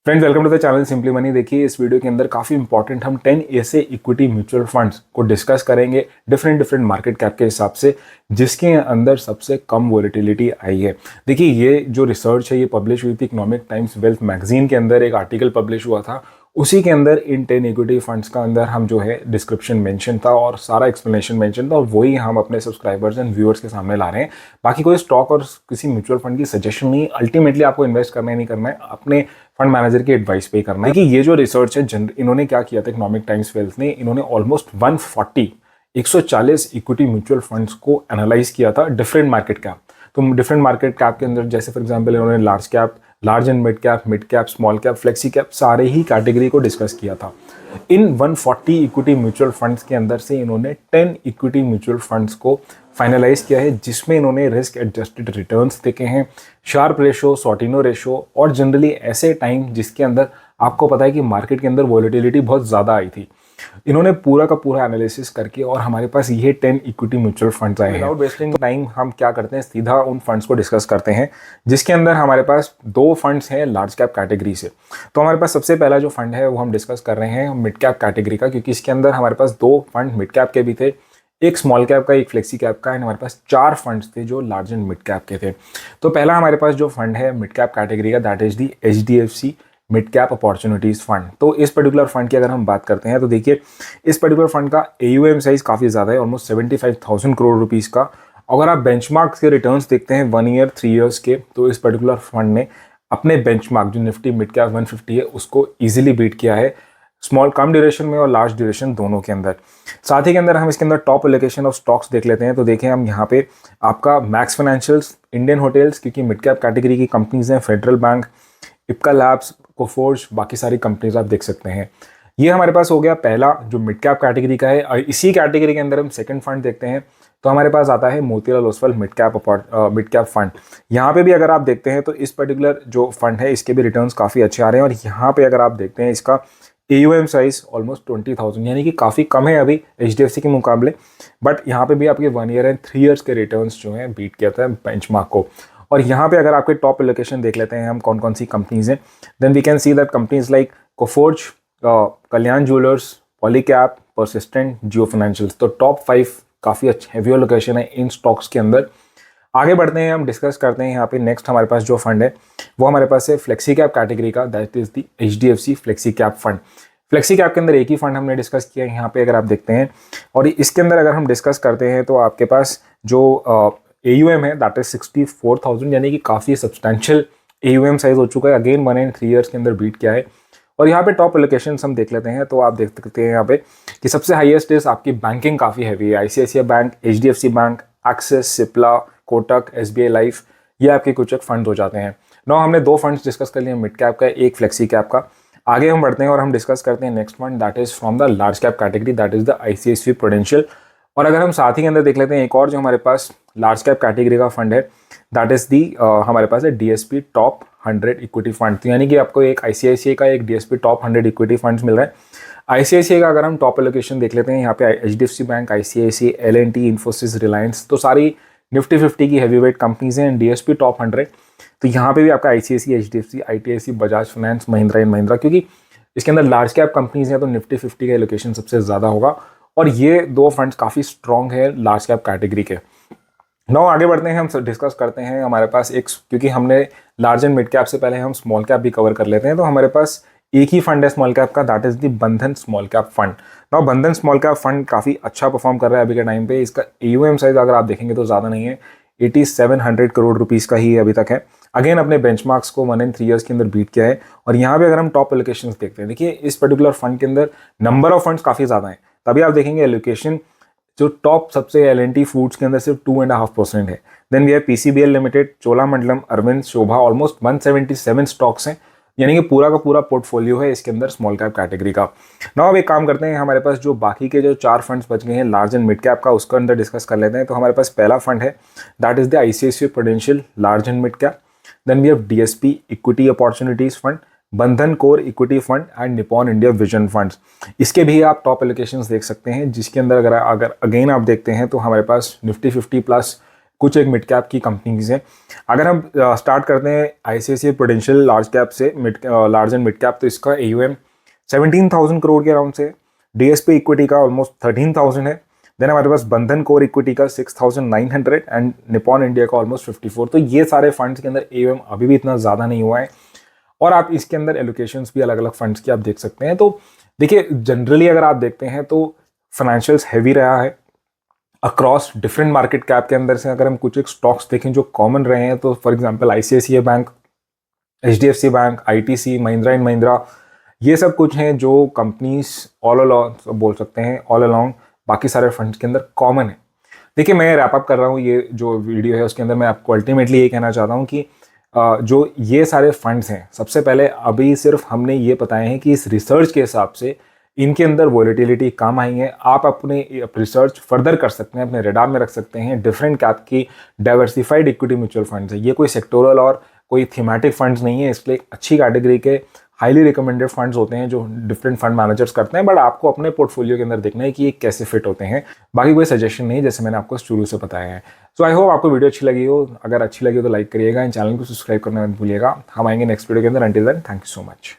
Friends, welcome to the channel simply money. देखिए, इस video के अंदर काफ़ी इंपॉर्टेंट हम 10 ऐसे इक्विटी म्यूचुअल फंड्स को डिस्कस करेंगे डिफरेंट मार्केट कैप के हिसाब से, जिसके अंदर सबसे कम वोलेटिलिटी आई है। देखिए, ये जो रिसर्च है ये पब्लिश हुई थी इकोनॉमिक टाइम्स वेल्थ मैगजीन के अंदर, एक आर्टिकल पब्लिश हुआ था। उसी के अंदर इन 10 इक्विटी फंड्स का अंदर हम जो है डिस्क्रिप्शन मेंशन था और सारा एक्सप्लेनेशन मेंशन था, और वही हम अपने सब्सक्राइबर्स एंड व्यूअर्स के सामने ला रहे हैं। बाकी कोई स्टॉक और किसी म्यूचुअल फंड की सजेशन नहीं, अल्टीमेटली आपको इन्वेस्ट करना ही नहीं करना है, अपने फंड मैनेजर की एडवाइस पे ही करना है। देखिए, ये जो रिसर्च है इन्होंने क्या किया था, इकोनॉमिक टाइम्स वेल्थ ने, इन्होंने ऑलमोस्ट 140 इक्विटी म्यूचुअल फंड्स को एनालाइज किया था डिफरेंट मार्केट कैप। तो डिफरेंट मार्केट कैप के अंदर जैसे फॉर एग्जांपल इन्होंने large and mid cap, small cap, flexi cap, सारे ही कैटेगरी को डिस्कस किया था। इन 140 इक्विटी म्यूचुअल फंड्स के अंदर से इन्होंने 10 इक्विटी म्यूचुअल फंड्स को फाइनलाइज किया है, जिसमें इन्होंने रिस्क एडजस्टेड रिटर्न्स देखे हैं, शार्प रेशो, सॉर्टिनो रेशो, और जनरली ऐसे टाइम जिसके अंदर आपको पता है कि मार्केट के अंदर वॉलेटिलिटी बहुत ज़्यादा आई थी। इन्होंने पूरा का पूरा एनालिसिस करके और हमारे पास ये 10 इक्विटी म्यूचुअल फंड्स आए हैं। विदाउट वेस्टिंग टाइम हम क्या करते हैं, सीधा उन फंड्स को डिस्कस करते हैं, जिसके अंदर हमारे पास दो फंड्स हैं लार्ज कैप कैटेगरी से। तो हमारे पास सबसे पहला जो फंड है वो हम डिस्कस कर रहे हैं मिड कैप कैटेगरी का, क्योंकि इसके अंदर हमारे पास दो फंड मिड कैप के भी थे, एक स्मॉल कैप का, एक फ्लेक्सी कैप का, एंड हमारे पास 4 फंड्स थे जो लार्ज एंड मिड कैप के थे। तो पहला हमारे पास जो फंड है मिड कैप कैटेगरी का, that is the HDFC mid cap opportunities fund. तो इस पर्टिकुलर फंड की अगर हम बात करते हैं तो देखिए, इस पर्टिकुलर फंड का AUM साइज काफ़ी ज़्यादा है, ऑलमोस्ट 75,000 करोड़ रुपीज़ का। अगर आप बेंचमार्क के रिटर्न्स देखते हैं 1 ईयर 3 ईयर्स के, तो इस पर्टिकुलर फंड ने अपने बेंचमार्क जो निफ्टी मिड कैप 150 है उसको ईजिली बीट किया है, स्मॉल कम ड्यूरेशन में और लार्ज ड्यूरेशन दोनों के अंदर। साथ ही के अंदर हम इसके अंदर टॉप एलोकेशन ऑफ स्टॉक्स देख लेते हैं। तो देखें हम यहाँ पे आपका मैक्स फाइनेंशियल्स, इंडियन होटल्स, क्योंकि मिड कैप कैटेगरी की कंपनीज हैं, federal bank, Ipca labs, Coforge, बाकी सारी कंपनीज आप देख सकते हैं। ये हमारे पास हो गया पहला जो मिड कैप कैटेगरी का है। और इसी कैटेगरी के अंदर हम सेकंड फंड देखते हैं तो हमारे पास आता है Motilal Oswal mid cap fund. यहाँ पे भी अगर आप देखते हैं तो इस पर्टिकुलर जो फंड है इसके भी रिटर्न्स काफ़ी अच्छे आ रहे हैं, और यहाँ पे अगर आप देखते हैं इसका AUM साइज ऑलमोस्ट 20,000, यानी कि काफ़ी कम है अभी HDFC के मुकाबले, बट यहाँ पे भी आपके 1 ईयर एंड 3 ईयर्स के रिटर्न्स जो हैं बीट किया था बेंचमार्क को। और यहाँ पे अगर आपके टॉप एलोकेशन देख लेते हैं हम कौन कौन सी कंपनीज हैं, then we can see that companies like Coforge, Kalyan Jewellers, Polycab, Persistent, Jio Financials. तो टॉप 5 काफ़ी अच्छे हैवी एलोकेशन है इन स्टॉक्स के अंदर। आगे बढ़ते हैं, हम डिस्कस करते हैं यहाँ पे नेक्स्ट हमारे पास जो फंड है वो हमारे पास है फ्लेक्सी कैप कैटेगरी का, that is the HDFC flexi cap fund. Flexi cap के अंदर एक ही फंड हमने डिस्कस किया है यहाँ पे अगर आप देखते हैं, और इसके अंदर अगर हम डिस्कस करते हैं तो आपके पास जो AUM है दैट इज 64,000, यानी कि काफ़ी सब्सटैंशियल AUM साइज हो चुका है। अगेन 1 एंड 3 ईयर्स के अंदर बीट किया है। और यहाँ पे टॉप एलोकेशन हम देख लेते हैं तो आप देख सकते हैं यहाँ पे कि सबसे हाईएस्ट इज आपकी बैंकिंग काफ़ी हैवी है, ICICI bank, HDFC bank, axis, Cipla, Kotak, SBI life, ये आपके कुछ एक फंड हो जाते हैं। नौ हमने दो फंड्स डिस्कस कर लिए, मिड कैप का, एक फ्लेक्सी कैप का। आगे हम बढ़ते हैं और हम डिस्कस करते हैं next fund that is from the large cap category, that is the ICICI prudential. और अगर हम साथ ही के अंदर देख लेते हैं एक और जो हमारे पास लार्ज कैप कैटेगरी का फंड है, दैट इज दी हमारे पास है DSP टॉप 100 इक्विटी फंड। तो यानी कि आपको एक ICICI का, एक DSP टॉप 100 इक्विटी फंड्स मिल रहा है। ICICI का अगर हम टॉप एलोकेशन देख लेते हैं यहाँ पे HDFC bank, ICICI, L&T, Infosys, Reliance, तो सारी निफ्टी 50 की हैवी वेट कंपनीज हैं। DSP टॉप 100, तो यहाँ पे भी आपका ICICI, HDFC, ITIC, Bajaj finance, Mahindra and Mahindra, क्योंकि इसके अंदर लार्ज कैप कंपनीज हैं तो निफ्टी 50 का एलोकेशन सबसे ज़्यादा होगा, और ये दो फंड्स काफ़ी स्ट्रॉन्ग है लार्ज कैप कैटेगरी के। नाउ आगे बढ़ते हैं, हम डिस्कस करते हैं हमारे पास एक, क्योंकि हमने लार्ज एंड मिड कैप से पहले हम स्मॉल कैप भी कवर कर लेते हैं, तो हमारे पास एक ही फंड है स्मॉल कैप का, दैट इज द बंधन स्मॉल कैप फंड। नाउ बंधन स्मॉल कैप फंड काफ़ी अच्छा परफॉर्म कर रहा है अभी के टाइम पे। इसका AUM साइज अगर आप देखेंगे तो ज़्यादा नहीं है, 8700 करोड़ रुपीज़ का ही अभी तक है। अगेन अपने बेंचमार्क्स को 1 एंड 3 ईयर्स के अंदर बीट किया है। और यहाँ पे अगर हम टॉप एलोकेशंस देखते हैं, देखिए इस पर्टिकुलर फंड के अंदर नंबर ऑफ फंड्स काफ़ी ज़्यादा हैं, तभी आप देखेंगे एलोकेशन जो टॉप सबसे L&T फूड्स के अंदर सिर्फ 2.5% है। Then we have PCBL Limited, Cholamandalam, Arvind, Sobha, almost 177 stocks हैं, यानी कि पूरा का पूरा पोर्टफोलियो है इसके अंदर स्मॉल कैप कैटेगरी का। नाउ अब एक काम करते हैं, हमारे पास जो बाकी के जो 4 फंड्स बच गए हैं लार्ज एंड मिड कैप का, उसके अंदर डिस्कस कर लेते हैं। तो हमारे पास पहला फंड है that is the ICICI Prudential large and mid cap. Then we have DSP equity opportunities fund, Bandhan core equity fund and Nippon India vision funds. इसके भी आप टॉप एलोकेशंस देख सकते हैं, जिसके अंदर अगर अगेन आप देखते हैं तो हमारे पास निफ्टी 50 प्लस, कुछ एक मिड कैप की कंपनीज हैं। अगर हम स्टार्ट करते हैं ICICI प्रूडेंशियल लार्ज कैप से, लार्ज एंड मिड कैप, तो इसका AUM 17,000 करोड़ के अराउंड से, DSP इक्विटी का ऑलमोस्ट 13,000 है। देन हमारे पास बंधन कोर इक्विटी का 6,900 एंड निपॉन इंडिया का ऑलमोस्ट 54। तो ये सारे फंड्स के अंदर AUM अभी भी इतना ज़्यादा नहीं हुआ है, और आप इसके अंदर एलोकेशंस भी अलग अलग फंड्स की आप देख सकते हैं। तो देखिए, जनरली अगर आप देखते हैं तो फाइनेंशियल्स हैवी रहा है अक्रॉस डिफरेंट मार्केट कैप के अंदर से। अगर हम कुछ एक स्टॉक्स देखें जो कॉमन रहे हैं, तो for example ICICI bank, HDFC bank, ITC, Mahindra and Mahindra, ये सब कुछ हैं जो कंपनीज ऑल अलोंग बोल सकते हैं, ऑल अलोंग बाकी सारे फंड्स के अंदर कॉमन है। देखिए, मैं रैप अप कर रहा हूँ ये जो वीडियो है, उसके अंदर मैं आपको अल्टीमेटली ये कहना चाहता हूँ कि जो ये सारे फंड्स हैं, सबसे पहले अभी सिर्फ हमने ये बताए हैं कि इस रिसर्च के हिसाब से इनके अंदर वॉलेटिलिटी कम आई है। आप अपने रिसर्च फर्दर कर सकते हैं, अपने रेडार में रख सकते हैं। डिफरेंट कैप की डाइवर्सिफाइड इक्विटी म्यूचुअल फंड्स है, ये कोई सेक्टोरल और कोई थीमेटिक फंड्स नहीं है, इसलिए एक अच्छी कैटेगरी के हाईली रिकमेंडेड फंड्स होते हैं जो डिफरेंट फंड मैनेजर्स करते हैं। बट आपको अपने पोर्टफोलियो के अंदर देखना है कि ये कैसे फिट होते हैं, बाकी कोई सजेशन नहीं, जैसे मैंने आपको शुरू से बताया है। सो आई होप आपको वीडियो अच्छी लगी हो। अगर अच्छी लगी हो तो लाइक करिएगा, इन चैनल को सब्सक्राइब करना मत भूलिएगा। हम आएंगे नेक्स्ट वीडियो के अंदर। Until then, thank you so much.